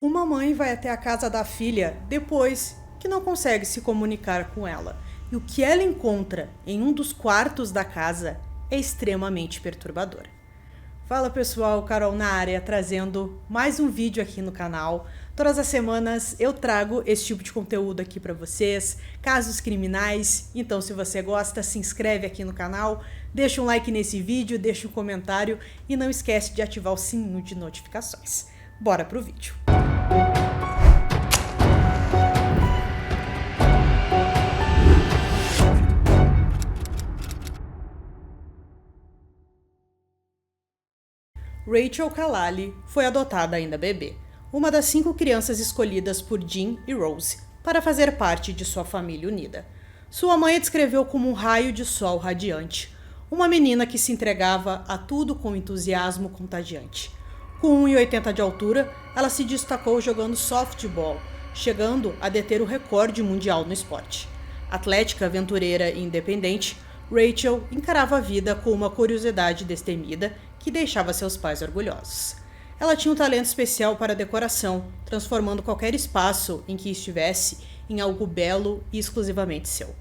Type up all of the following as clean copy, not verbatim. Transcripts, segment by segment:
Uma mãe vai até a casa da filha depois que não consegue se comunicar com ela. E o que ela encontra em um dos quartos da casa é extremamente perturbador. Fala pessoal, Carol na área, trazendo mais um vídeo aqui no canal. Todas as semanas eu trago esse tipo de conteúdo aqui para vocês, casos criminais. Então se você gosta, se inscreve aqui no canal, deixa um like nesse vídeo, deixa um comentário e não esquece de ativar o sininho de notificações. Bora pro vídeo. Rachel Kalali foi adotada ainda bebê, uma das 5 crianças escolhidas por Jim e Rose para fazer parte de sua família unida. Sua mãe a descreveu como um raio de sol radiante, uma menina que se entregava a tudo com entusiasmo contagiante. Com 1,80 de altura, ela se destacou jogando softball, chegando a deter o recorde mundial no esporte. Atlética, aventureira e independente, Rachel encarava a vida com uma curiosidade destemida que deixava seus pais orgulhosos. Ela tinha um talento especial para a decoração, transformando qualquer espaço em que estivesse em algo belo e exclusivamente seu.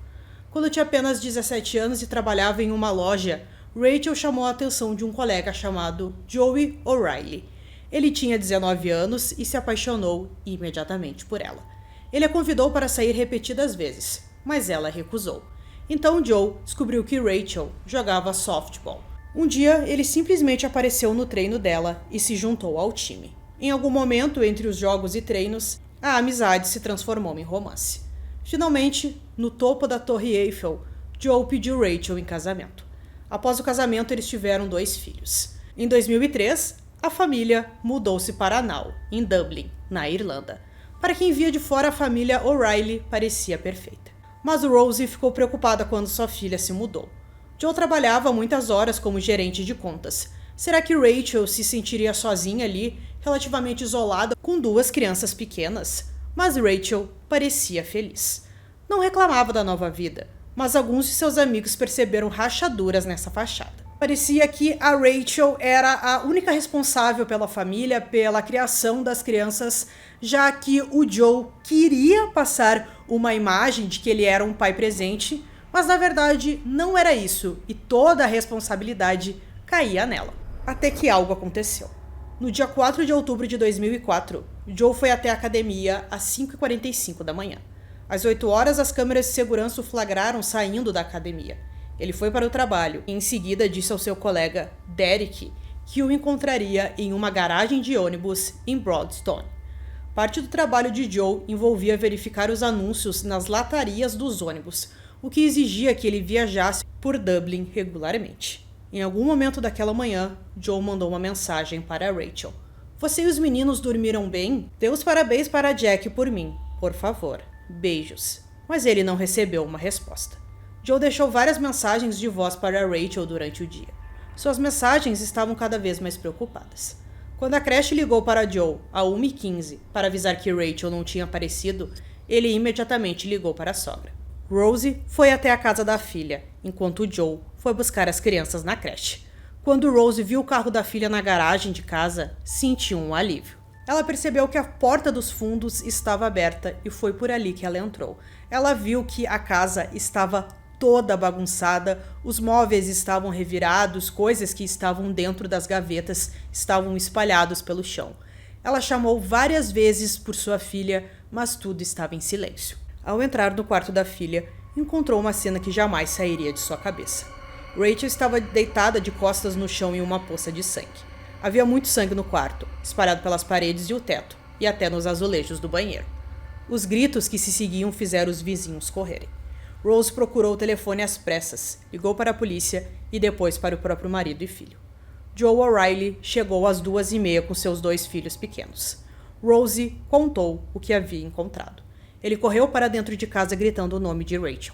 Quando tinha apenas 17 anos e trabalhava em uma loja, Rachel chamou a atenção de um colega chamado Joey O'Reilly. Ele tinha 19 anos e se apaixonou imediatamente por ela. Ele a convidou para sair repetidas vezes, mas ela recusou. Então Joe descobriu que Rachel jogava softball. Um dia, ele simplesmente apareceu no treino dela e se juntou ao time. Em algum momento, entre os jogos e treinos, a amizade se transformou em romance. Finalmente, no topo da Torre Eiffel, Joe pediu Rachel em casamento. Após o casamento, eles tiveram 2 filhos. Em 2003, a família mudou-se para Nau, em Dublin, na Irlanda. Para quem via de fora, a família O'Reilly parecia perfeita. Mas Rose ficou preocupada quando sua filha se mudou. Joe trabalhava muitas horas como gerente de contas. Será que Rachel se sentiria sozinha ali, relativamente isolada, com 2 crianças pequenas? Mas Rachel parecia feliz. Não reclamava da nova vida, mas alguns de seus amigos perceberam rachaduras nessa fachada. Parecia que a Rachel era a única responsável pela família, pela criação das crianças, já que o Joe queria passar uma imagem de que ele era um pai presente, mas na verdade não era isso e toda a responsabilidade caía nela. Até que algo aconteceu. No dia 4 de outubro de 2004, Joe foi até a academia às 5h45 da manhã. Às 8 horas, as câmeras de segurança o flagraram saindo da academia. Ele foi para o trabalho e em seguida disse ao seu colega, Derek, que o encontraria em uma garagem de ônibus em Broadstone. Parte do trabalho de Joe envolvia verificar os anúncios nas latarias dos ônibus, o que exigia que ele viajasse por Dublin regularmente. Em algum momento daquela manhã, Joe mandou uma mensagem para Rachel. Você e os meninos dormiram bem? Dê os parabéns para Jack por mim, por favor. Beijos. Mas ele não recebeu uma resposta. Joe deixou várias mensagens de voz para Rachel durante o dia. Suas mensagens estavam cada vez mais preocupadas. Quando a creche ligou para Joe, a 1h15, para avisar que Rachel não tinha aparecido, ele imediatamente ligou para a sogra. Rose foi até a casa da filha, enquanto Joe foi buscar as crianças na creche. Quando Rose viu o carro da filha na garagem de casa, sentiu um alívio. Ela percebeu que a porta dos fundos estava aberta e foi por ali que ela entrou. Ela viu que a casa estava toda bagunçada, os móveis estavam revirados, coisas que estavam dentro das gavetas estavam espalhados pelo chão. Ela chamou várias vezes por sua filha, mas tudo estava em silêncio. Ao entrar no quarto da filha, encontrou uma cena que jamais sairia de sua cabeça. Rachel estava deitada de costas no chão em uma poça de sangue. Havia muito sangue no quarto, espalhado pelas paredes e o teto, e até nos azulejos do banheiro. Os gritos que se seguiam fizeram os vizinhos correrem. Rose procurou o telefone às pressas, ligou para a polícia e depois para o próprio marido e filho. Joe O'Reilly chegou às 2h30 com seus 2 filhos pequenos. Rose contou o que havia encontrado. Ele correu para dentro de casa gritando o nome de Rachel.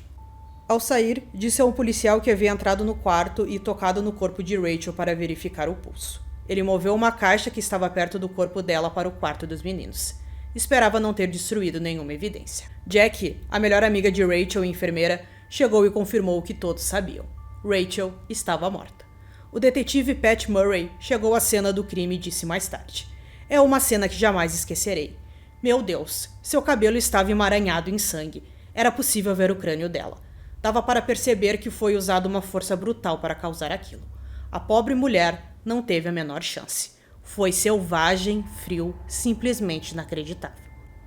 Ao sair, disse a um policial que havia entrado no quarto e tocado no corpo de Rachel para verificar o pulso. Ele moveu uma caixa que estava perto do corpo dela para o quarto dos meninos. Esperava não ter destruído nenhuma evidência. Jack, a melhor amiga de Rachel e enfermeira, chegou e confirmou o que todos sabiam. Rachel estava morta. O detetive Pat Murray chegou à cena do crime e disse mais tarde: É uma cena que jamais esquecerei. Meu Deus, seu cabelo estava emaranhado em sangue. Era possível ver o crânio dela. Dava para perceber que foi usada uma força brutal para causar aquilo. A pobre mulher não teve a menor chance. Foi selvagem, frio, simplesmente inacreditável.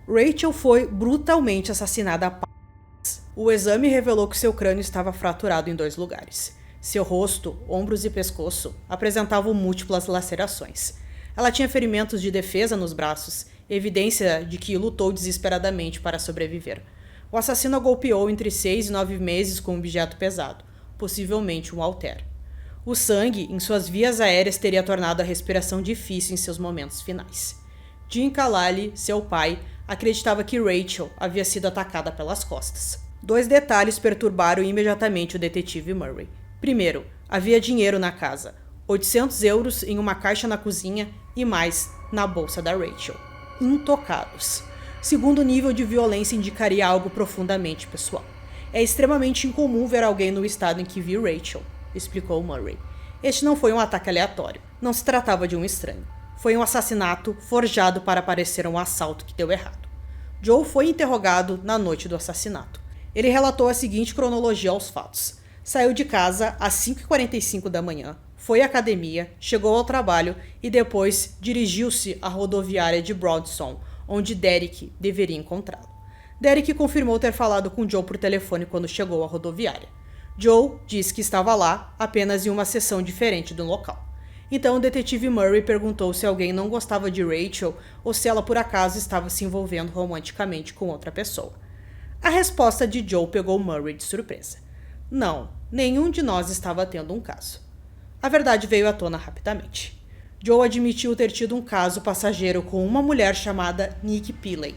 Rachel foi brutalmente assassinada a pás. O exame revelou que seu crânio estava fraturado em 2 lugares. Seu rosto, ombros e pescoço apresentavam múltiplas lacerações. Ela tinha ferimentos de defesa nos braços, evidência de que lutou desesperadamente para sobreviver. O assassino a golpeou entre 6 e 9 meses com um objeto pesado, possivelmente um halter. O sangue em suas vias aéreas teria tornado a respiração difícil em seus momentos finais. Jim Kalali, seu pai, acreditava que Rachel havia sido atacada pelas costas. 2 detalhes perturbaram imediatamente o detetive Murray. Primeiro, havia dinheiro na casa, 800 euros em uma caixa na cozinha e mais na bolsa da Rachel. Intocados. Segundo, o nível de violência indicaria algo profundamente pessoal. É extremamente incomum ver alguém no estado em que viu Rachel, explicou Murray. Este não foi um ataque aleatório. Não se tratava de um estranho. Foi um assassinato forjado para parecer um assalto que deu errado. Joe foi interrogado na noite do assassinato. Ele relatou a seguinte cronologia aos fatos. Saiu de casa às 5h45 da manhã, foi à academia, chegou ao trabalho e depois dirigiu-se à rodoviária de Broadstone, onde Derek deveria encontrá-lo. Derek confirmou ter falado com Joe por telefone quando chegou à rodoviária. Joe disse que estava lá apenas em uma sessão diferente do local. Então o detetive Murray perguntou se alguém não gostava de Rachel ou se ela por acaso estava se envolvendo romanticamente com outra pessoa. A resposta de Joe pegou Murray de surpresa. Não, nenhum de nós estava tendo um caso. A verdade veio à tona rapidamente. Joe admitiu ter tido um caso passageiro com uma mulher chamada Nikki Pillay.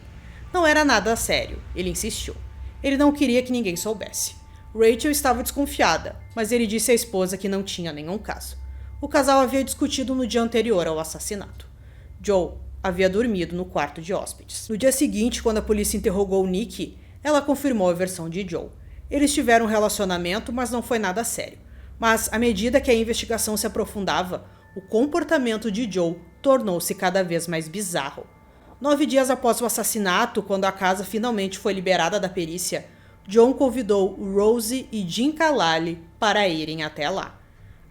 Não era nada sério, ele insistiu. Ele não queria que ninguém soubesse. Rachel estava desconfiada, mas ele disse à esposa que não tinha nenhum caso. O casal havia discutido no dia anterior ao assassinato. Joe havia dormido no quarto de hóspedes. No dia seguinte, quando a polícia interrogou Nikki, ela confirmou a versão de Joe. Eles tiveram um relacionamento, mas não foi nada sério. Mas, à medida que a investigação se aprofundava, o comportamento de Joe tornou-se cada vez mais bizarro. 9 dias após o assassinato, quando a casa finalmente foi liberada da perícia, John convidou Rose e Jim Kalali para irem até lá.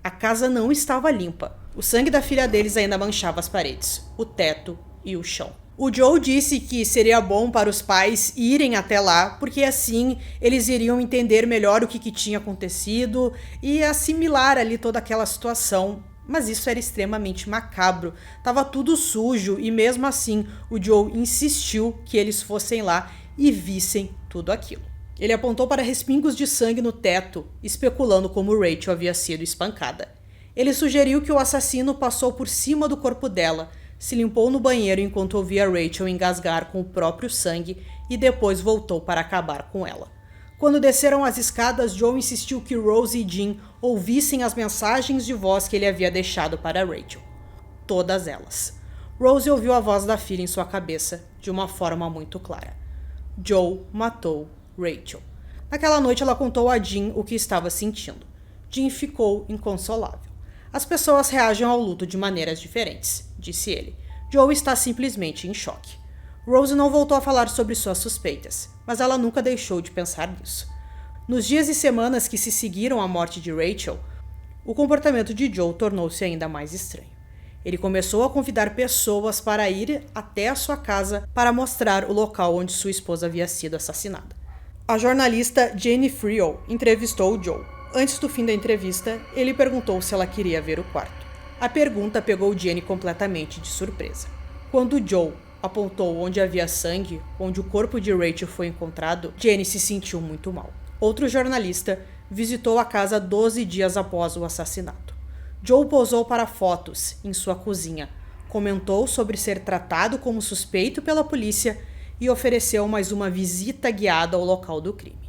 A casa não estava limpa. O sangue da filha deles ainda manchava as paredes, o teto e o chão. O Joe disse que seria bom para os pais irem até lá, porque assim eles iriam entender melhor o que tinha acontecido e assimilar ali toda aquela situação. Mas isso era extremamente macabro. Tava tudo sujo e mesmo assim o Joe insistiu que eles fossem lá e vissem tudo aquilo. Ele apontou para respingos de sangue no teto, especulando como Rachel havia sido espancada. Ele sugeriu que o assassino passou por cima do corpo dela, se limpou no banheiro enquanto ouvia Rachel engasgar com o próprio sangue e depois voltou para acabar com ela. Quando desceram as escadas, Joe insistiu que Rose e Jim ouvissem as mensagens de voz que ele havia deixado para Rachel. Todas elas. Rose ouviu a voz da filha em sua cabeça de uma forma muito clara. Joe matou Rachel. Naquela noite ela contou a Jim o que estava sentindo. Jim ficou inconsolável. As pessoas reagem ao luto de maneiras diferentes, disse ele. Joe está simplesmente em choque. Rose não voltou a falar sobre suas suspeitas, mas ela nunca deixou de pensar nisso. Nos dias e semanas que se seguiram à morte de Rachel, o comportamento de Joe tornou-se ainda mais estranho. Ele começou a convidar pessoas para ir até a sua casa para mostrar o local onde sua esposa havia sido assassinada. A jornalista Jenny Friel entrevistou Joe. Antes do fim da entrevista, ele perguntou se ela queria ver o quarto. A pergunta pegou Jenny completamente de surpresa. Quando Joe apontou onde havia sangue, onde o corpo de Rachel foi encontrado, Jenny se sentiu muito mal. Outro jornalista visitou a casa 12 dias após o assassinato. Joe posou para fotos em sua cozinha, comentou sobre ser tratado como suspeito pela polícia e ofereceu mais uma visita guiada ao local do crime.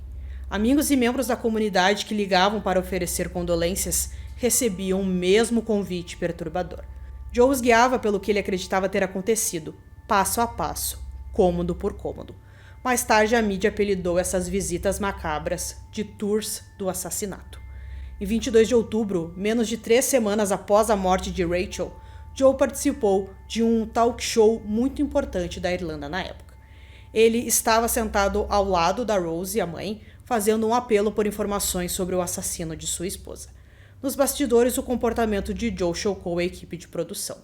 Amigos e membros da comunidade que ligavam para oferecer condolências recebiam o mesmo convite perturbador. Joe os guiava pelo que ele acreditava ter acontecido, passo a passo, cômodo por cômodo. Mais tarde, a mídia apelidou essas visitas macabras de tours do assassinato. Em 22 de outubro, menos de 3 semanas após a morte de Rachel, Joe participou de um talk show muito importante da Irlanda na época. Ele estava sentado ao lado da Rose, a mãe, fazendo um apelo por informações sobre o assassino de sua esposa. Nos bastidores, o comportamento de Joe chocou a equipe de produção.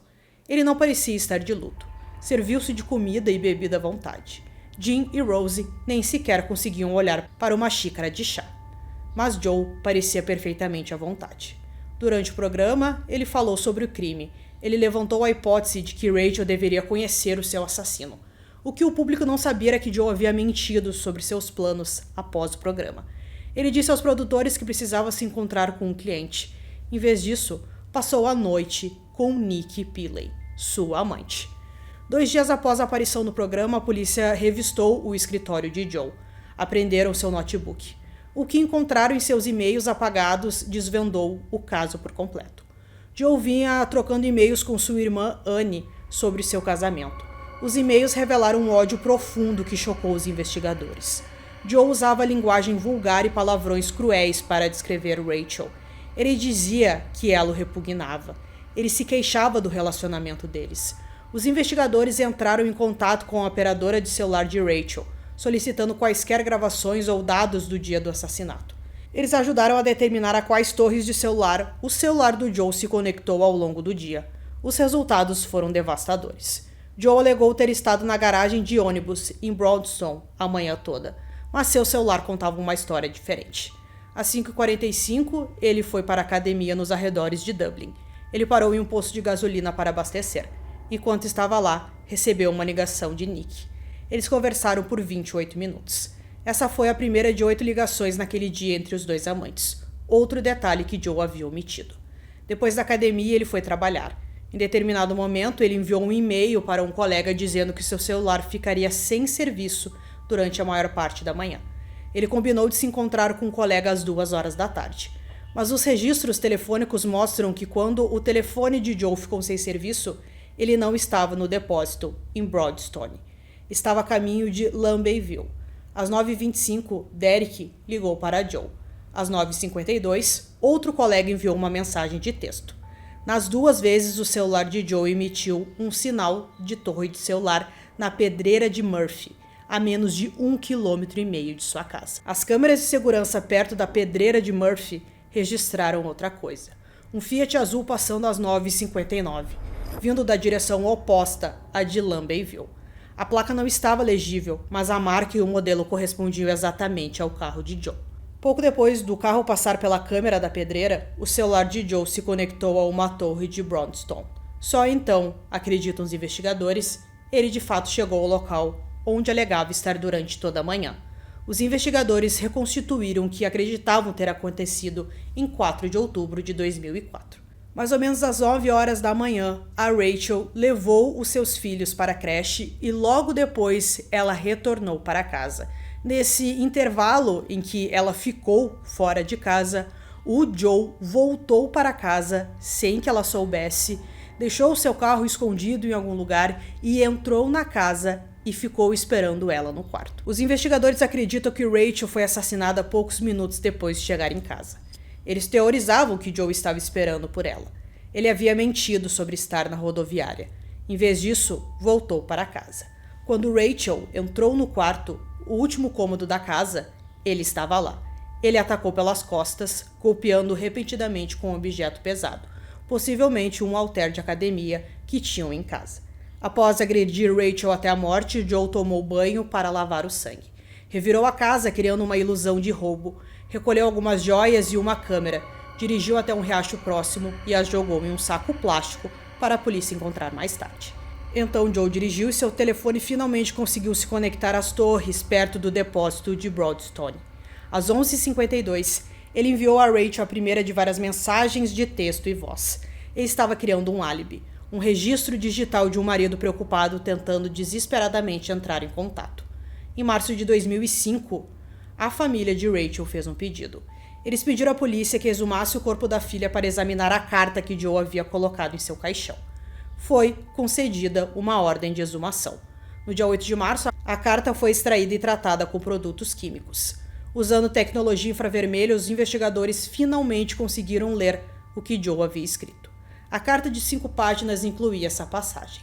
Ele não parecia estar de luto. Serviu-se de comida e bebida à vontade. Jim e Rose nem sequer conseguiam olhar para uma xícara de chá. Mas Joe parecia perfeitamente à vontade. Durante o programa, ele falou sobre o crime. Ele levantou a hipótese de que Rachel deveria conhecer o seu assassino. O que o público não sabia era que Joe havia mentido sobre seus planos após o programa. Ele disse aos produtores que precisava se encontrar com um cliente. Em vez disso, passou a noite com Nikki Pilley, sua amante. 2 dias após a aparição no programa, a polícia revistou o escritório de Joe. Apreenderam seu notebook. O que encontraram em seus e-mails apagados desvendou o caso por completo. Joe vinha trocando e-mails com sua irmã Annie sobre seu casamento. Os e-mails revelaram um ódio profundo que chocou os investigadores. Joe usava linguagem vulgar e palavrões cruéis para descrever Rachel. Ele dizia que ela o repugnava. Ele se queixava do relacionamento deles. Os investigadores entraram em contato com a operadora de celular de Rachel, solicitando quaisquer gravações ou dados do dia do assassinato. Eles ajudaram a determinar a quais torres de celular o celular do Joe se conectou ao longo do dia. Os resultados foram devastadores. Joe alegou ter estado na garagem de ônibus em Broadstone a manhã toda, mas seu celular contava uma história diferente. Às 5h45, ele foi para a academia nos arredores de Dublin. Ele parou em um posto de gasolina para abastecer. Enquanto estava lá, recebeu uma ligação de Nick. Eles conversaram por 28 minutos. Essa foi a primeira de 8 ligações naquele dia entre os 2 amantes. Outro detalhe que Joe havia omitido. Depois da academia, ele foi trabalhar. Em determinado momento, ele enviou um e-mail para um colega dizendo que seu celular ficaria sem serviço durante a maior parte da manhã. Ele combinou de se encontrar com um colega às 2h da tarde. Mas os registros telefônicos mostram que quando o telefone de Joe ficou sem serviço, ele não estava no depósito em Broadstone. Estava a caminho de Lambayville. Às 9h25, Derek ligou para Joe. Às 9h52, outro colega enviou uma mensagem de texto. Nas 2 vezes, o celular de Joe emitiu um sinal de torre de celular na pedreira de Murphy, a menos de 1,5 km de sua casa. As câmeras de segurança perto da pedreira de Murphy registraram outra coisa. Um Fiat azul passando às 9h59, vindo da direção oposta à de Lambayville. A placa não estava legível, mas a marca e o modelo correspondiam exatamente ao carro de Joe. Pouco depois do carro passar pela câmera da pedreira, o celular de Joe se conectou a uma torre de Broadstone. Só então, acreditam os investigadores, ele de fato chegou ao local onde alegava estar durante toda a manhã. Os investigadores reconstituíram o que acreditavam ter acontecido em 4 de outubro de 2004. Mais ou menos às 9h da manhã, a Rachel levou os seus filhos para a creche e logo depois ela retornou para casa. Nesse intervalo em que ela ficou fora de casa, o Joe voltou para casa sem que ela soubesse, deixou o seu carro escondido em algum lugar e entrou na casa e ficou esperando ela no quarto. Os investigadores acreditam que Rachel foi assassinada poucos minutos depois de chegar em casa. Eles teorizavam que Joe estava esperando por ela. Ele havia mentido sobre estar na rodoviária. Em vez disso, voltou para casa. Quando Rachel entrou no quarto, o último cômodo da casa, ele estava lá. Ele atacou pelas costas, golpeando repentinamente com um objeto pesado, possivelmente um halter de academia que tinham em casa. Após agredir Rachel até a morte, Joe tomou banho para lavar o sangue. Revirou a casa criando uma ilusão de roubo, recolheu algumas joias e uma câmera, dirigiu até um riacho próximo e as jogou em um saco plástico para a polícia encontrar mais tarde. Então Joe dirigiu e seu telefone finalmente conseguiu se conectar às torres perto do depósito de Broadstone. Às 11h52, ele enviou a Rachel a primeira de várias mensagens de texto e voz. Ele estava criando um álibi, um registro digital de um marido preocupado tentando desesperadamente entrar em contato. Em março de 2005, a família de Rachel fez um pedido. Eles pediram à polícia que exumasse o corpo da filha para examinar a carta que Joe havia colocado em seu caixão. Foi concedida uma ordem de exumação. No dia 8 de março, a carta foi extraída e tratada com produtos químicos. Usando tecnologia infravermelha, os investigadores finalmente conseguiram ler o que Joe havia escrito. A carta de 5 páginas incluía essa passagem.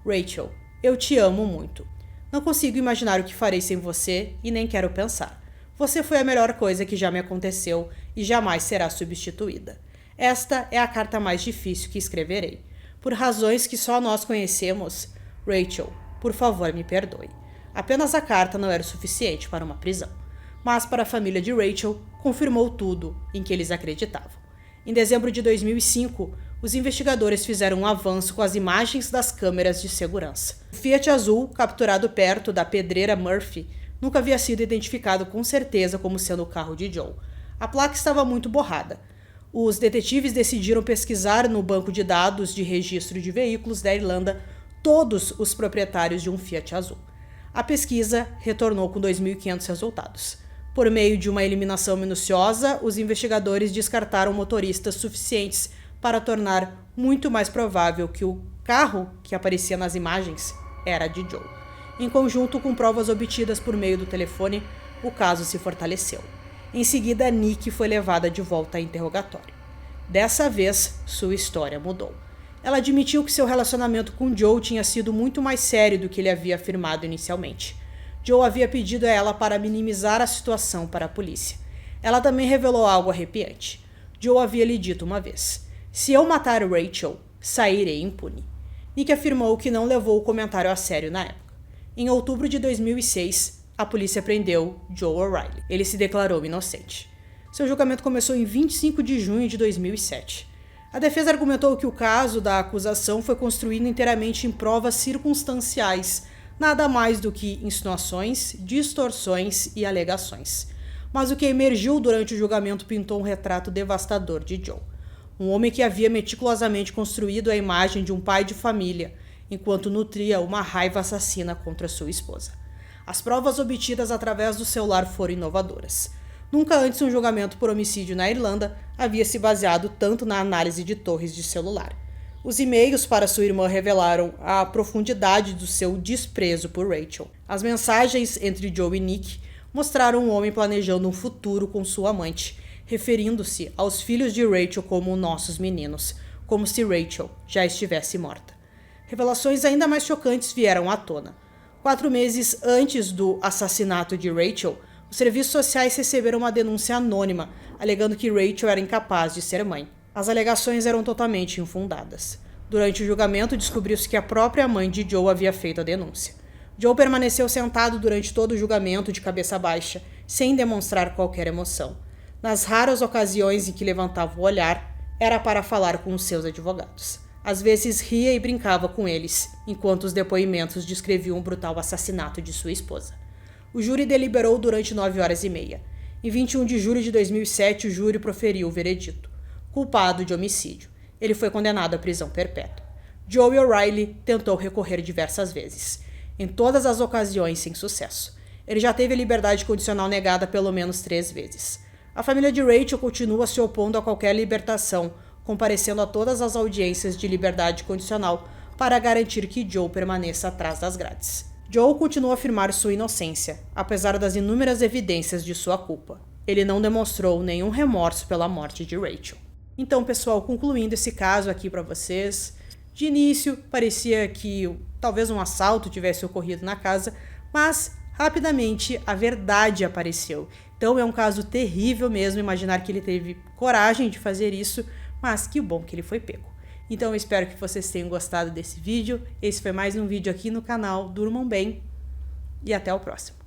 Rachel, eu te amo muito. Não consigo imaginar o que farei sem você e nem quero pensar. Você foi a melhor coisa que já me aconteceu e jamais será substituída. Esta é a carta mais difícil que escreverei. Por razões que só nós conhecemos, Rachel, por favor me perdoe. Apenas a carta não era o suficiente para uma prisão. Mas para a família de Rachel, confirmou tudo em que eles acreditavam. Em dezembro de 2005, os investigadores fizeram um avanço com as imagens das câmeras de segurança. O Fiat azul, capturado perto da pedreira Murphy, nunca havia sido identificado com certeza como sendo o carro de Joe. A placa estava muito borrada. Os detetives decidiram pesquisar no banco de dados de registro de veículos da Irlanda todos os proprietários de um Fiat azul. A pesquisa retornou com 2.500 resultados. Por meio de uma eliminação minuciosa, os investigadores descartaram motoristas suficientes para tornar muito mais provável que o carro que aparecia nas imagens era de Joe. Em conjunto com provas obtidas por meio do telefone, o caso se fortaleceu. Em seguida, Nick foi levada de volta a interrogatório. Dessa vez, sua história mudou. Ela admitiu que seu relacionamento com Joe tinha sido muito mais sério do que ele havia afirmado inicialmente. Joe havia pedido a ela para minimizar a situação para a polícia. Ela também revelou algo arrepiante. Joe havia lhe dito uma vez: "Se eu matar Rachel, sairei impune." Nick afirmou que não levou o comentário a sério na época. Em outubro de 2006, a polícia prendeu Joe O'Reilly. Ele se declarou inocente. Seu julgamento começou em 25 de junho de 2007. A defesa argumentou que o caso da acusação foi construído inteiramente em provas circunstanciais, nada mais do que insinuações, distorções e alegações. Mas o que emergiu durante o julgamento pintou um retrato devastador de Joe. Um homem que havia meticulosamente construído a imagem de um pai de família, enquanto nutria uma raiva assassina contra sua esposa. As provas obtidas através do celular foram inovadoras. Nunca antes um julgamento por homicídio na Irlanda havia se baseado tanto na análise de torres de celular. Os e-mails para sua irmã revelaram a profundidade do seu desprezo por Rachel. As mensagens entre Joe e Nick mostraram um homem planejando um futuro com sua amante, referindo-se aos filhos de Rachel como nossos meninos, como se Rachel já estivesse morta. Revelações ainda mais chocantes vieram à tona. 4 meses antes do assassinato de Rachel, os serviços sociais receberam uma denúncia anônima, alegando que Rachel era incapaz de ser mãe. As alegações eram totalmente infundadas. Durante o julgamento, descobriu-se que a própria mãe de Joe havia feito a denúncia. Joe permaneceu sentado durante todo o julgamento de cabeça baixa, sem demonstrar qualquer emoção. Nas raras ocasiões em que levantava o olhar, era para falar com os seus advogados. Às vezes ria e brincava com eles, enquanto os depoimentos descreviam o brutal assassinato de sua esposa. O júri deliberou durante 9 horas e meia. Em 21 de julho de 2007, o júri proferiu o veredito. Culpado de homicídio. Ele foi condenado à prisão perpétua. Joe O'Reilly tentou recorrer diversas vezes. Em todas as ocasiões, sem sucesso. Ele já teve a liberdade condicional negada pelo menos 3 vezes. A família de Rachel continua se opondo a qualquer libertação, comparecendo a todas as audiências de liberdade condicional para garantir que Joe permaneça atrás das grades. Joe continua a afirmar sua inocência, apesar das inúmeras evidências de sua culpa. Ele não demonstrou nenhum remorso pela morte de Rachel. Então, pessoal, concluindo esse caso aqui para vocês, de início parecia que talvez um assalto tivesse ocorrido na casa, mas rapidamente a verdade apareceu. Então é um caso terrível mesmo imaginar que ele teve coragem de fazer isso, mas que bom que ele foi pego. Então eu espero que vocês tenham gostado desse vídeo. Esse foi mais um vídeo aqui no canal. Durmam bem e até o próximo.